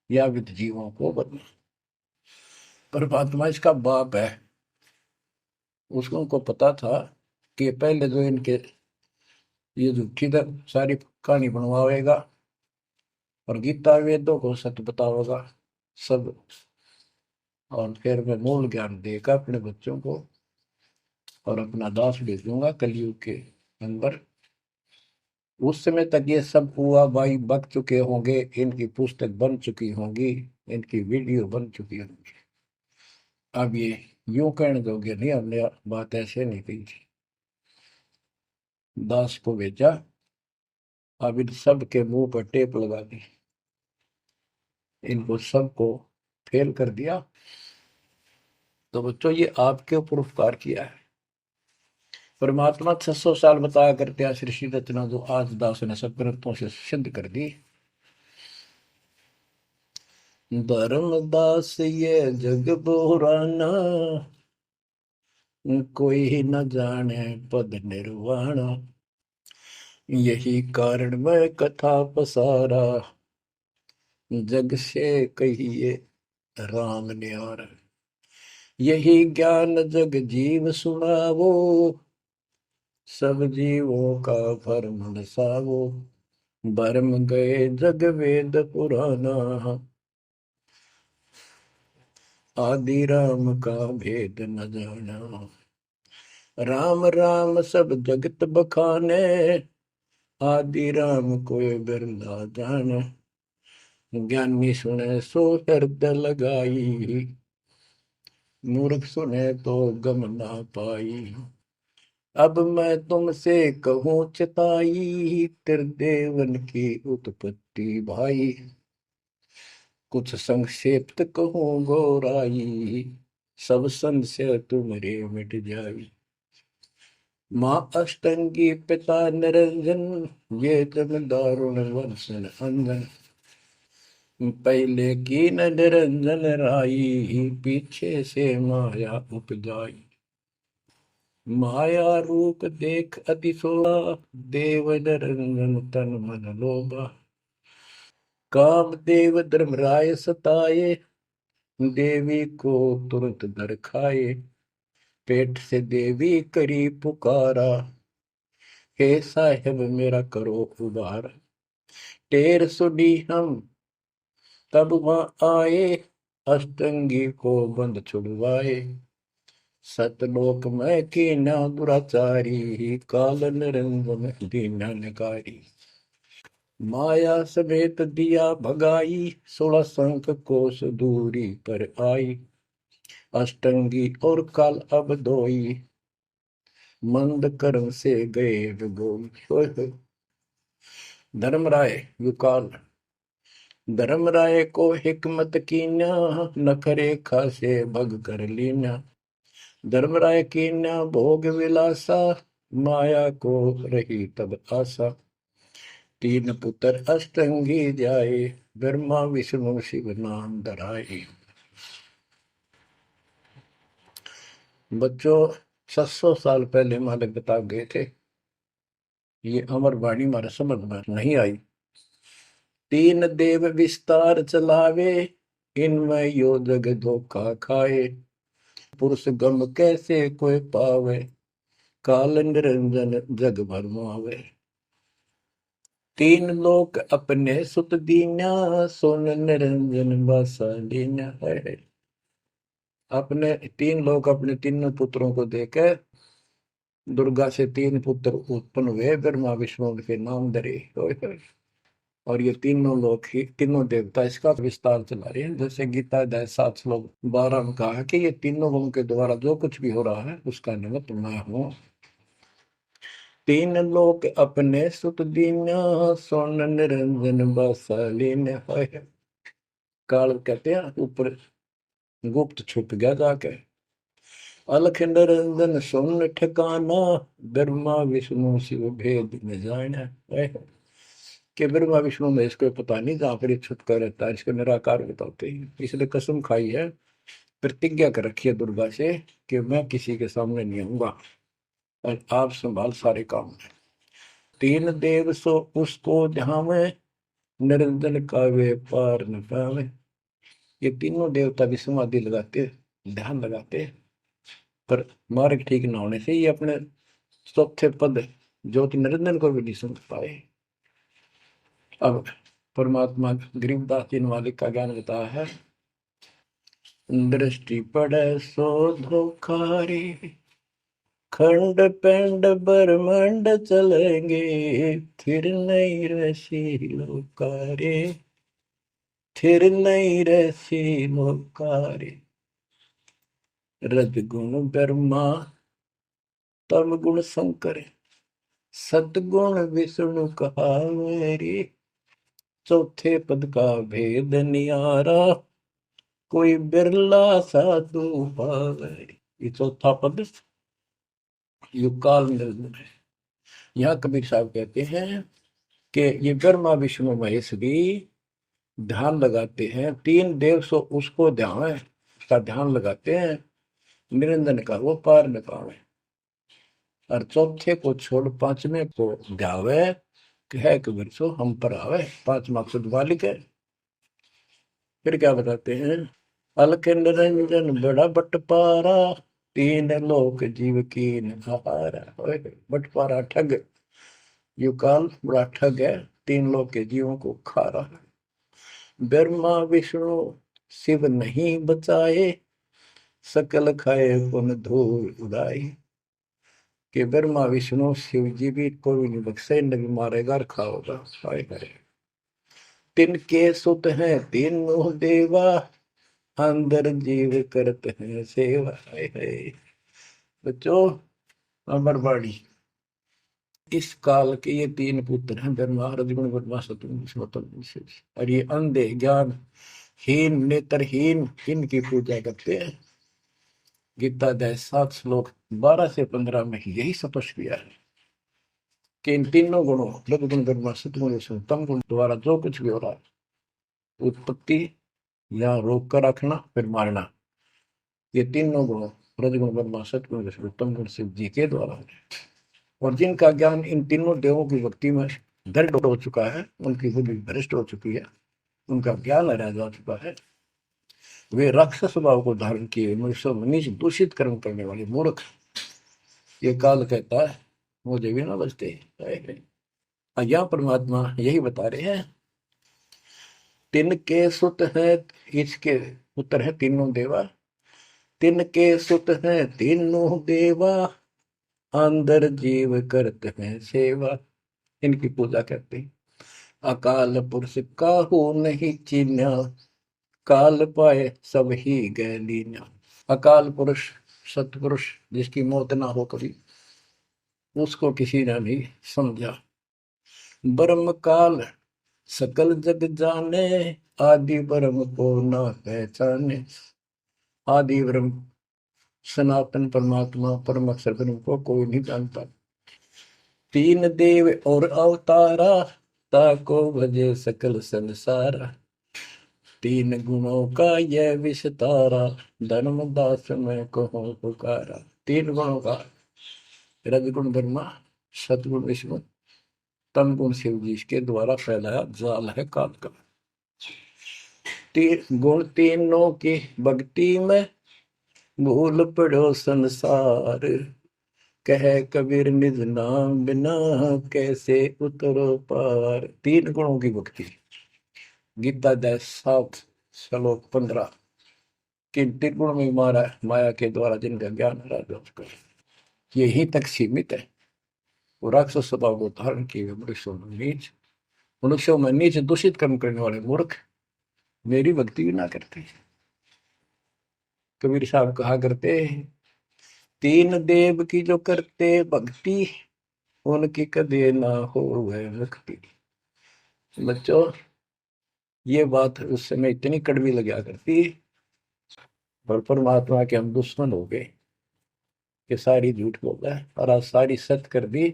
या विद जीवों को बदला। परमात्मा इसका बाप है। उसको को पता था कि पहले जो इनके ये झूठी सारी कहानी बनवाएगा और गीता वेदों को सत्य बतावेगा सब, और फिर मैं मूल ज्ञान देगा अपने बच्चों को, और अपना दास भेजूंगा कलयुग के अंदर। उस समय तक ये सब हुआ भाई बक चुके होंगे, इनकी पुस्तक बन चुकी होंगी, इनकी वीडियो बन चुकी होंगी। अब ये यूं कहने दोगे नहीं, हमने बात ऐसे नहीं कही थी। दास को भेजा, अब इन सब के मुंह पर टेप लगा दी, इनको सबको फेल कर दिया। तो बच्चों ये आपके ऊपर उपकार किया है। परमात्मा 600 साल बताया करते हैं सृष्टि रचना, जो आज दास ने सब ग्रंथों से सिद्ध कर दी। धर्मदास ये जग बुराना, कोई न जाने पद निर्वाणा। यही कारण मैं कथा पसारा, जग से कहिए राम न्यारा। यही ज्ञान जग जीव सुनावो, सब जीवों का भरम नसावो। भरम गए जग वेद पुराना, आदि राम का भेद न जाना। राम राम सब जगत बखाने, आदि राम कोई बिरला जाने। ज्ञानी सुने सो हृदय लगाई, मूर्ख सुने तो गम ना पाई। अब मैं तुमसे कहूँ चिताई, त्रिदेवन की उत्पत्ति भाई। कुछ संक्षेप्त कहूँ गौराई, सब संशय तुमरे मिट जाई। माँ अष्टंगी पिता निरंजन, ये जग दारुण वर्षन अंजन। पहले की न निरंजन राई, पीछे से माया उपजाई। माया रूप देख अतिशोभा, देव निरंजन तन मन लोभा। काम देव धर्मराय सताए, देवी को तुरंत नर खाए। पेट से देवी करी पुकारा, हे साहेब मेरा करो उबार। टेर सुनी हम तब वहां आए, अष्टंगी को बंद छुड़वाए। सतलोक में कीना दुराचारी, काल निरंजन दीन नकारी। माया समेत दिया भगाई, 16 संख कोस दूरी पर आई। अष्टंगी और काल अब दोई, मंद कर्म से गए विगोई। होय होय। धर्मराय युकाल, धर्मराय को हिकमत कीन्या, नखरे खासे भग कर लीन्या। धर्मराय कीन्या भोग विलासा, माया को रही तब आशा। तीन पुत्र अष्टंगी जाए, ब्रह्मा विष्णु शिव नाम धराए। बच्चों 700 साल पहले मालिक बता गए थे, ये अमर वाणी हमारे समझ में नहीं आई। तीन देव विस्तार चलावे, इनमें यो जग धोखा खाए। पुरुष गम कैसे कोई पावे, काल निरंजन जग भरमावे। तीन लोक अपने सुत दीन्या, सोन निरंजन बासा लीन्या है। अपने तीन लोग अपने तीनों पुत्रों को देकर दुर्गा से तीन पुत्र उत्पन्न हुए, ब्रह्मा विष्णु के नाम धरे। और ये तीनों लोग ही तीनों देवता इसका विस्तार चला रहे हैं। जैसे गीता अध्याय 7 श्लोक 12 में कहा कि ये तीनों गुण के द्वारा जो कुछ भी हो रहा है उसका निमित्त मैं हूं। तीन लोक अपने सुत दीन्या, सोन निरंजन बासालीन। काल कहते हैं ऊपर गुप्त छुप गया जाके। अलख निरंजन सोन ठिकाना, ब्रह्मा विष्णु शिव भेद न जाना। कि ब्रह्मा विष्णु में इसको पता नहीं, जहां पर छुटका रहता है इसको निराकार बताते हैं। इसलिए कसम खाई है, प्रतिज्ञा कर रखी है दुर्गा से कि मैं किसी के सामने नहीं आऊंगा और आप संभाल सारे काम। तीन देव सो उसको ध्यावे, निरंजन का वे पार न पावे। ये तीनों देवता भी समाधि लगाते, ध्यान लगाते, पर मार्ग ठीक न होने से ये अपने चौथे पद ज्योति निरंजन को भी नहीं समझ पाए। अब परमात्मा गरीबदास जी मालिक का ज्ञान बताया है। दृष्टि पड़े सो धोखारी, खंड पेंड ब्रह्मांड चलेंगे, फिर नहीं रसी लोकारे, फिर नहीं रसी लोकारे। रजगुण ब्रह्मा, तम गुण शंकर, सदगुण विष्णु कहावेरी। चौथे पद का भेद नियारा, कोई बिरला साधु पावे। ये चौथा पद युगकाल निर्गुण है। यहाँ कबीर साहब कहते हैं कि ये ब्रह्मा विष्णु महेश भी ध्यान लगाते हैं। तीन देव सो उसको ध्यान है, उसका ध्यान लगाते हैं, निरंजन का वो पार न पावे। और चौथे को छोड़ पांचवें को ध्यावे, कह कबीर सो हम पर आवे। पांच मकसद वालिक है। फिर क्या बताते हैं, अलख निरंजन बड़ा बटपारा, तीन लोक जीव की नहारा। बटपारा ठग, युकाल बड़ा ठग है, तीन लोक के जीवों को खा रहा है। ब्रह्मा विष्णु शिव नहीं बचाए, सकल खाए पुन धूल उड़ाई। कि ब्रह्मा विष्णु शिव जी भी कोई नहीं बख्शे, न भी मारेगा और खाओगा। हाय हाय। तिनके सुत हैं तीनों देवा, अंदर जीव करते हैं सेवा। है बच्चों अमरवाड़ी, इस काल के ये तीन पुत्र हैं, ब्रह्मा रजगुण ब्रह्मा सतुगुण। और ये अंधे ज्ञान हीन नेत्रहीन इनकी पूजा करते हैं। गीता अध्याय 7 श्लोक 12 से 15 में यही स्पष्ट किया है कि इन तीनों गुणों रजगुण ब्रह्मा सतुगुण तम गुण द्वारा जो कुछ भी हो रहा है, उत्पत्ति या रोक कर रखना फिर मारना, ये तीनों गुण रजगुण ब्रह्मा सतगुण उत्तम गुण शिव जी के द्वारा है। और जिनका ज्ञान इन तीनों देवों की भक्ति में दृढ़ हो चुका है, उनकी बुद्धि भ्रष्ट हो चुकी है, उनका ज्ञान रह जा चुका है, वे राक्षस स्वभाव को धारण किए मनुष्य नीच दूषित कर्म करने वाले मूर्ख, ये काल कहता है मुझे भी ना बचते। यहाँ परमात्मा यही बता रहे हैं, तिनके सुत हैं, इसके पुत्र है तीनों देवा, तिनके सुत हैं तीनों देवा, अंदर जीव करते हैं सेवा। इनकी पूजा करते हैं। अकाल पुरुष काहू नहीं चीन्या, काल पाए सब ही गए लीन्या। अकाल पुरुष, सतपुरुष, जिसकी मौत ना हो कभी, उसको किसी ने नहीं समझा। ब्रह्म काल सकल जग जाने, आदि ब्रह्म को न पहचाने। आदि ब्रह्म सनातन परमात्मा परम अक्षर ब्रह्म को कोई नहीं जानता। तीन देव और अवतारा, ताको भजे सकल संसारा। तीन गुणों का यह विस्तारा, धर्मदास मैं कहूँ पुकारा। तीन गुणों का, रजगुण ब्रह्मा, सतगुण विष्णु, तम गुण शिव जी के द्वारा फैलाया जाल है काल का। तीन गुण तीनों की भक्ति में, भूल पड़ो संसार। कह कबीर निज नाम बिना, कैसे उतरो पार। तीन गुणों की भक्ति, गीता अध्याय 7 श्लोक 15। कि त्रिगुण में मारा माया के द्वारा जिनका ज्ञान राजा उसका यहीं तक सीमित है। वो राक्षस स्वभाव को धारण किए हुए मनुष्यों में नीच, मनुष्यों में नीच दूषित कर्म करने वाले मूर्ख मेरी भक्ति भी ना करते। कबीर साहब कहा करते, तीन देव की जो करते भक्ति, उनकी कदे ना हो वह मुक्ति। बच्चों, ये बात उस समय इतनी कड़वी लगा करती, और परमात्मा के हम दुश्मन हो गए कि सारी झूठ बोल रहा है, और आज सारी सत्य कर दी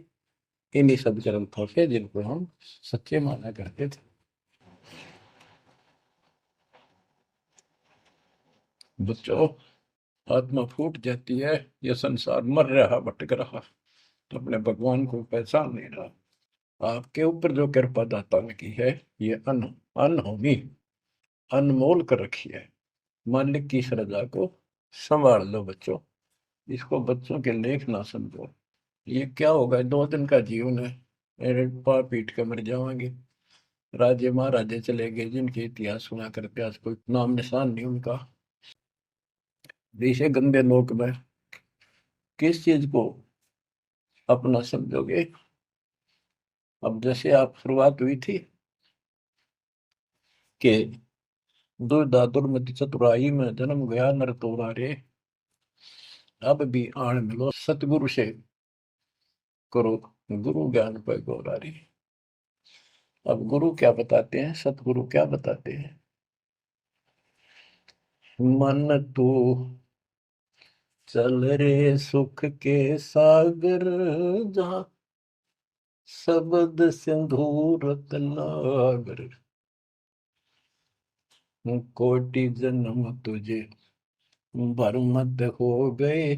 इन्हीं सब ग्रंथों से जिनको हम सच्चे माना करते थे। बच्चों, आत्मा फूट जाती है, यह संसार मर रहा भटक रहा, तो अपने भगवान को पहचान नहीं रहा। आपके ऊपर जो कृपा दाता ने की है, ये अनहोनी अनमोल कर रखी है। मालिक की श्रद्धा को संभाल लो बच्चों, इसको बच्चों के लेख ना समझो। ये क्या होगा, 2 दिन का जीवन है, मेरे पार पीट कर मर जाओगे। राजे महाराजे चले गए जिनके इतिहास सुना करते, आज कोई नाम निशान नहीं उनका। इसे गंदे लोक में किस चीज को अपना समझोगे। अब जैसे आप शुरुआत हुई थी कि दुर्धा दुर्मति चतुराई में जन्म गया नर तोरा रे, अब भी आण मिलो सतगुरु से करो गुरु ज्ञान पर गौरा रे। अब गुरु क्या बताते हैं, सतगुरु क्या बताते हैं। मन तू चल रे सुख के सागर, जहाँ शब्द सिंधु रत्नागर। कोटि जन्म तुझे भरमत हो गए,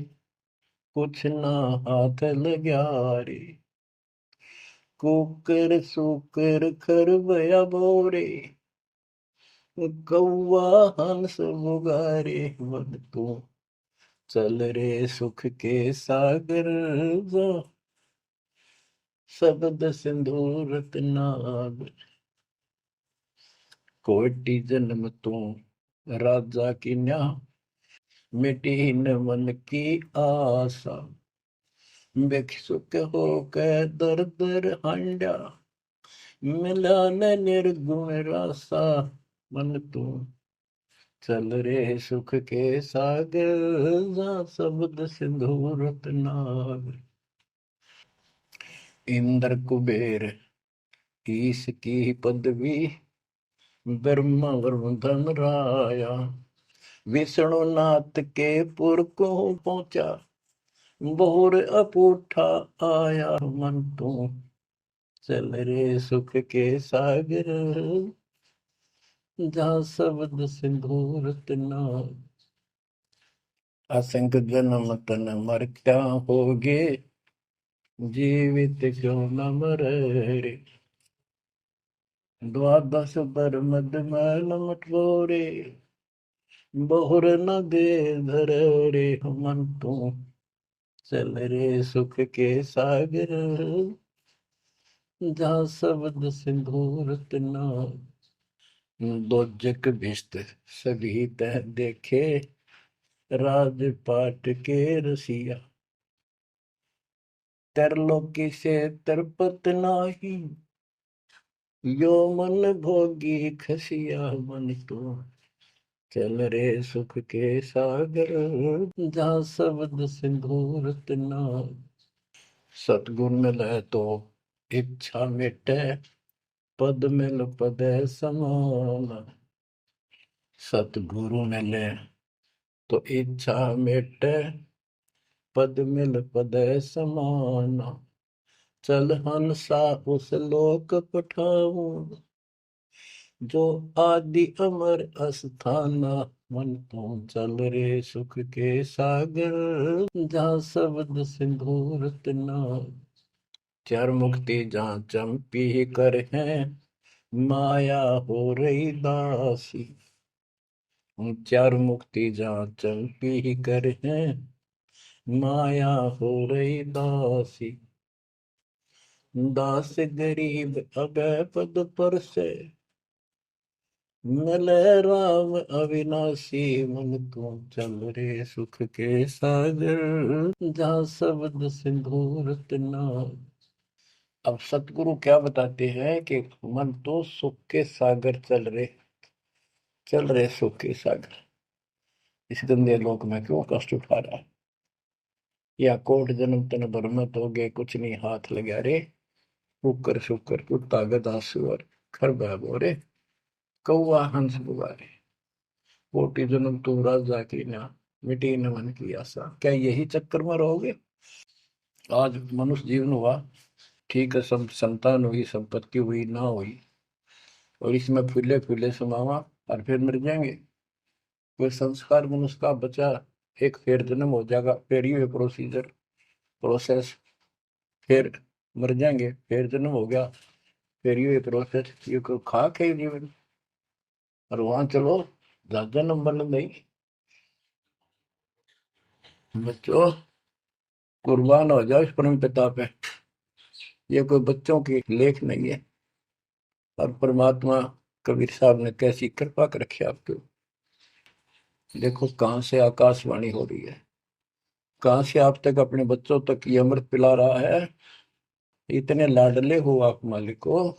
कुछ ना हाथ लग्या रे। कुकर सुकर खरबया बोरे, कौआ हंस मुगारे। मन तू चल रे सुख के सागर, जो शब्द सिंधु रत्नागर। कोटि जन्म तू राजा की न्या, मिटी न मन की आशा। भिक्षुक होकर दर दर हांडा, मिला न निर्गुण रासा। मन तू चल रे सुख के सागर, जा शब्द सिंधु रत्नागर। इंद्र कुबेर ईश की पदवी, ब्रह्मा वरुण धन राया। विष्णु नाथ के पुर को पहुंचा, बोर अपूठा आया। मन तू चल रे सुख के सागर, जहाँ शब्द सिंधु रत्नागर। असंख्य जन्म तन मरता होगे, जीवित क्यों न मरे रे। द्वादश बर मद मैल मटोरे, बहुर न दे धर रे। मन तू चल रे सुख के सागर, जहाँ शब्द सिंधु रत्नागर। दोजक भिष्ट सभी तह देखे, राजपाट के रसिया। तरलोकी से तरपत नाही, यो मन भोगी खसिया मन तो चल रे सुख के सागर, जहाँ शब्द सिंदूर तना। सतगुण मिले तो इच्छा मिटे, पद मिल पद समान। सतगुरु मिले तो इच्छा मिटे, पद मिल पद समान। चल हंसा उस लोक पठाऊं, जो आदि अमर अस्थाना। मन तो चल रे सुख के सागर, जहाँ शब्द सिंदूर तना। चार मुक्ति जहाँ चंपी कर है, माया हो रही दासी। चार मुक्ति जहाँ चंपी कर है, माया हो रही दासी। दास गरीब अभय पद पर से, मिले राम अविनाशी। मन को चल रे सुख के सागर, जहाँ शब्द सिंदूर तना। अब सतगुरु क्या बताते हैं कि मन तो सुख के सागर चल रहे सुख के सागर। इस गंदे लोक में क्यों कष्ट उठा रहा है? या कोट जन्म तन भर में तो गए, कुछ नहीं हाथ लगा रे। शुक्र शुक्र कुत्ता गधा सुअर खर बोरे, कौआ हंस बुआरे। कोटि जन्म तू राजा की ना, मिटी न मन की आशा। क्या यही चक्कर में रहोगे? आज मनुष्य जीवन हुआ, ठीक है, सब संतान हुई, संपत्ति हुई ना हुई, और इसमें फूले फूले समावा और फिर मर जाएंगे। कोई संस्कार मनुष्य का बचा, एक फिर जन्म हो जाएगा, फिर ये प्रोसीजर प्रोसेस, फिर मर जाएंगे, फिर जन्म हो गया, फिर ये प्रोसेस। ये कोई खाक है जीवन? और वहां चलो ज्यादा नंबर नहीं। बच्चों, कुर्बान हो जाओ इस परम पिता पे। ये कोई बच्चों की लेख नहीं है। और परमात्मा कबीर साहब ने कैसी कृपा कर रखी आपको। देखो कहां से आकाशवाणी हो रही है, कहां से आप तक अपने बच्चों तक ये अमृत पिला रहा है। इतने लाडले हो आप मालिक को,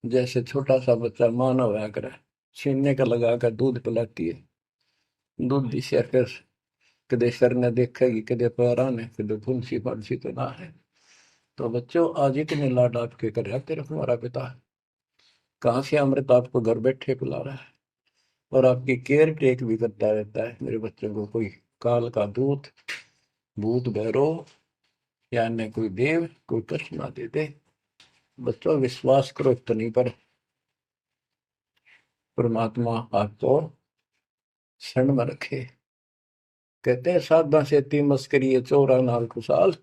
जैसे छोटा सा बच्चा माँ ना होया करे, छीनने का लगा कर दूध पिलाती है। दूध दी से फिर कदे सर ने देखेगी, कदे पैरा ने, कदे फुंसी फांसी तो ना है। तो बच्चों, आज इतने लाड आपके कर रहा तेरा हमारा पिता है। कहाँ से अमृत आपको घर बैठे पिला रहा है, और आपकी केयर टेक भी करता रहता है मेरे बच्चों को। कोई काल का दूत, भूत भैरव या अन्य कोई देव कोई कष्ट ना दे दे। बच्चों, विश्वास करो इतनी पर, परमात्मा आपको शरण में रखे। कहते हैं साधा से ती मस्करी है, चोरा नाल खुशाल।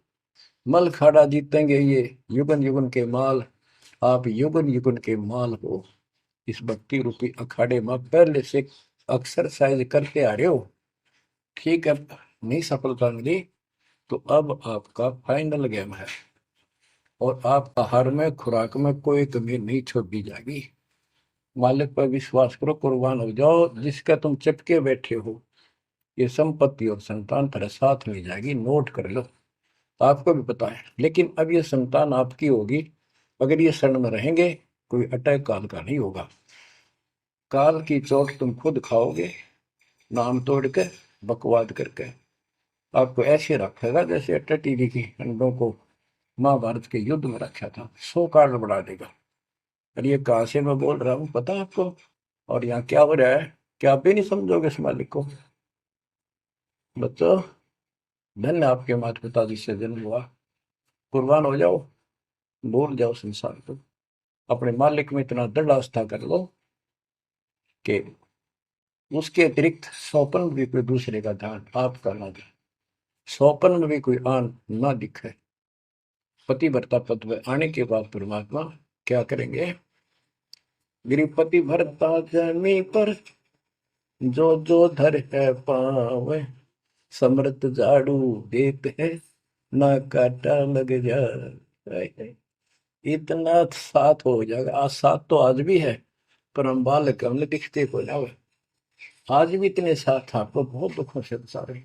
मल खाड़ा जीतेंगे ये युगन युगन के माल। आप युगन युगन के माल हो। इस भक्ति रूपी अखाड़े में पहले से एक्सरसाइज करते आ रहे हो, ठीक है। नहीं सफलता मिली तो अब आपका फाइनल गेम है, और आप आहार में खुराक में कोई कमी नहीं छोड़ी जाएगी। मालिक पर विश्वास करो, कुर्बान हो जाओ। जिसका तुम चिपके बैठे हो, ये संपत्ति और संतान तेरे साथ मिल जाएगी, नोट कर लो। आपको भी पता है, लेकिन अब ये संतान आपकी होगी अगर ये शरण में रहेंगे। कोई अटैक काल का नहीं होगा। काल की चोट तुम खुद खाओगे, नाम तोड़ के, बकवाद करके। आपको ऐसे रखेगा जैसे अट्टा टीवी की अंडों को महाभारत के युद्ध में रखा था, 100 कार्ड बढ़ा देगा। और ये कहां से मैं बोल रहा हूँ पता है आपको? और यहाँ क्या हो रहा है? क्या आप भी नहीं समझोगे इस मालिक को? बच्चों, धन्य आपके माता पिता जिससे जन्म हुआ। कुर्बान हो जाओ, भूल जाओ संसार को। अपने मालिक में इतना दृढ़ आस्था कर लो कि उसके अतिरिक्त स्वप्न में भी कोई दूसरे का ध्यान आपका ना दे, स्वप्न में भी कोई आन ना दिखे। पतिव्रता पद में आने के बाद परमात्मा क्या करेंगे? गिरिपति भरता जमी पर, जो जो धर है पावे। समृत झाड़ू देत है, ना काटा लग जाए। इतना साथ हो जाएगा। आज साथ तो आज भी है, पर हम बालक हमने दिखते को जाओ। आज भी इतने साथ आपको बहुत दुखों से सारे।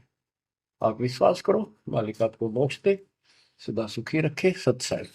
आप विश्वास करो, मालिक आपको मोक्ष दे, सदा सुखी रखे, सत्संग